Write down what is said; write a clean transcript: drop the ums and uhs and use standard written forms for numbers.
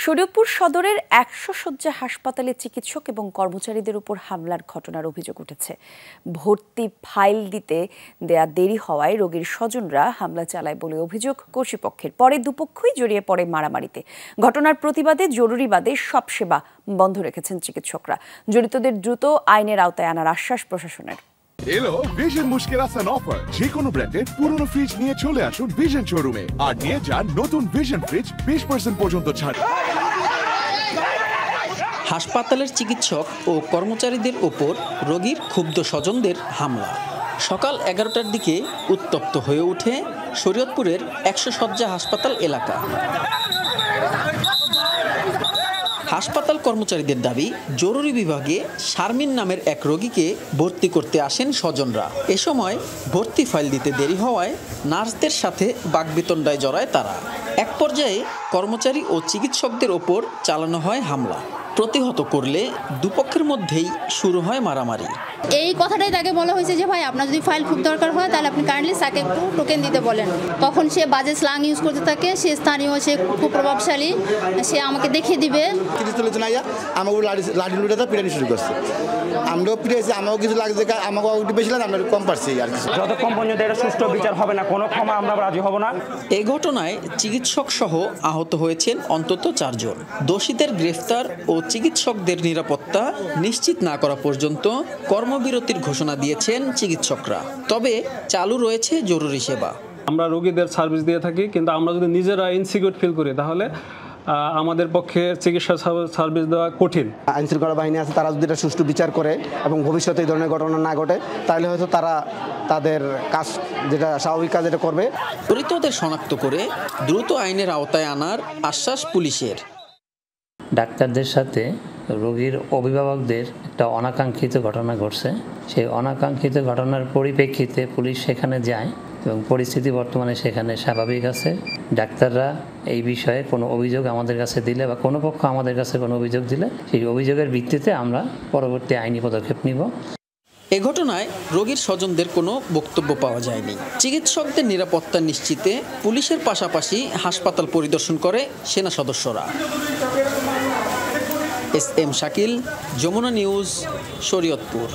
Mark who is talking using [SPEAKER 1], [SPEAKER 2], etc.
[SPEAKER 1] শরীয়তপুর সদরের ১০০ শয্যা হাসপাতালে চিকিৎসক এবং কর্মচারীদের উপর হামলার ঘটনার অভিযোগ উঠেছে। ভর্তি ফাইল দিতে দেয়া দেরি হওয়ায় রোগীর স্বজনরা হামলা চালায় বলে অভিযোগ কর্তৃপক্ষের। পরে দুপক্ষই জড়িয়ে পড়ে মারামারিতে। ঘটনার প্রতিবাদে জরুরি বাদে সব সেবা বন্ধ রেখেছেন চিকিৎসকরা। জড়িতদের দ্রুত আইনের আওতায় আনার আশ্বাস প্রশাসনের।
[SPEAKER 2] এলো ভিশন মুশকিল আসান অফার। যে কোনো ব্র্যান্ডের পুরনো ফ্রিজ নিয়ে চলে আসুন ভিশন শোরুমে আর নিয়ে যান নতুন ভিশন ফ্রিজ 20% পর্যন্ত ছাড়।
[SPEAKER 3] হাসপাতালের চিকিৎসক ও কর্মচারীদের ওপর রোগীর ক্ষুব্ধ স্বজনদের হামলা। সকাল 11টার দিকে উত্তপ্ত হয়ে ওঠে শরীয়তপুরের ১০০ শয্যা হাসপাতাল এলাকা। হাসপাতাল কর্মচারীদের দাবি, জরুরি বিভাগে শারমিন নামের এক রোগীকে ভর্তি করতে আসেন স্বজনরা। এ সময় ভর্তি ফাইল দিতে দেরি হওয়ায় নার্সদের সাথে বাকবিতণ্ডায় জড়ায় তারা। এক পর্যায়ে কর্মচারী ও চিকিৎসকদের ওপর চালানো হয় হামলা। প্রতিহত করলে দুপক্ষের মধ্যেই শুরু হয় মারামারি।
[SPEAKER 4] এই কথাটাই তাকে বলা হয়েছে যে ভাই আপনার যদি ফাইল খুব দরকার হয় তাহলে আপনি কাইন্ডলি তাকে একটু টোকেন দিতে বলেন। তখন সে বাজে স্ল্যাং ইউজ করতে থাকে। সে স্থানীয়, সে খুব প্রভাবশালী, সে আমাকে দেখিয়ে দিবে।
[SPEAKER 5] আমাকে লাঠি লুটাতে পিটানি শুরু করছে। আমরাও পিটাইছি, আমাকেও কিছু লাগছে, আমাকেও একটু বেশি লাগে, আমরা কম পারছি আর কিছু।
[SPEAKER 6] যতক্ষণ পর্যন্ত এটা সুষ্ঠু বিচার হবে না, কোনো ক্ষমা আমরা রাজি হব না।
[SPEAKER 3] এই ঘটনায় চিকিৎসক সহ আহত হয়েছেন অন্তত 4 জন। দোষীদের গ্রেফতার ও চিকিৎসকদের নিরাপত্তা নিশ্চিত না করা পর্যন্ত কর্মবিরতির ঘোষণা দিয়েছেন চিকিৎসকরা। তবে চালু রয়েছে জরুরি সেবা।
[SPEAKER 7] আমরা রোগীদের সার্ভিস দিয়ে থাকি, কিন্তু আমরা যদি নিজেরা ইনসিকিউর ফিল করি তাহলে আমাদের পক্ষে চিকিৎসা সার্ভিস দেওয়া কঠিন।
[SPEAKER 5] আইনশৃঙ্খলা বাহিনী আছে, তারা যদি এটা সুষ্ঠু বিচার করে এবং ভবিষ্যতে এই ধরনের ঘটনা না ঘটে তাহলে হয়তো তারা তাদের কাজ, যেটা স্বাভাবিক কাজ, এটা করবে।
[SPEAKER 3] জড়িতদের শনাক্ত করে দ্রুত আইনের আওতায় আনার আশ্বাস পুলিশের।
[SPEAKER 8] ডাক্তারদের সাথে রোগীর অভিভাবকদের একটা অনাকাঙ্ক্ষিত ঘটনা ঘটছে। সেই অনাকাঙ্ক্ষিত ঘটনার পরিপ্রেক্ষিতে পুলিশ সেখানে যায় এবং পরিস্থিতি বর্তমানে সেখানে স্বাভাবিক আছে। ডাক্তাররা এই বিষয়ে কোনো অভিযোগ আমাদের কাছে দিলে বা কোনো পক্ষ আমাদের কাছে কোনো অভিযোগ দিলে সেই অভিযোগের ভিত্তিতে আমরা পরবর্তী আইনি পদক্ষেপ নিব।
[SPEAKER 3] এ ঘটনায় রোগীর স্বজনদের কোনো বক্তব্য পাওয়া যায়নি। চিকিৎসকদের নিরাপত্তা নিশ্চিতে পুলিশের পাশাপাশি হাসপাতাল পরিদর্শন করে সেনা সদস্যরা। S M Shakil, Jamuna news, Shariatpur.